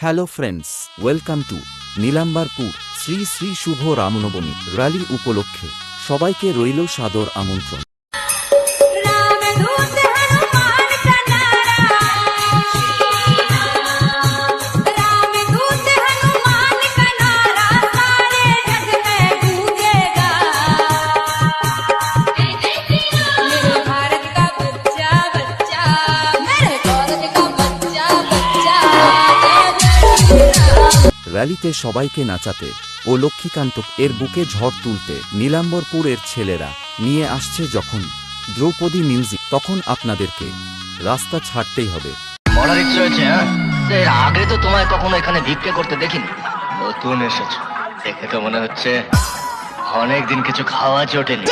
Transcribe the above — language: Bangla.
Hello friends, welcome to Nilambarpur Shri Shri শুভ রামনবমী র্যালি উপলক্ষে সবাইকে রইল সাদর আমন্ত্রণ। র্যালিতে সবাইকে নাচাতে ও লক্ষ্মীকান্ত এর বুকে ঝড় তুলতে নীলাম্বরপুরের ছেলেরা নিয়ে আসছে যখন দ্রৌপদী মিউজিক, তখন আপনাদেরকে রাস্তা ছাড়তেই হবে। মরার ইচ্ছে হয়েছে? এর আগে তো তোমায় কখনো এখানে ভিক্ষে করতে দেখিনি, নতুন এসেছো দেখে তো মনে হচ্ছে অনেকদিন কিছু খাওয়া জোটেনি।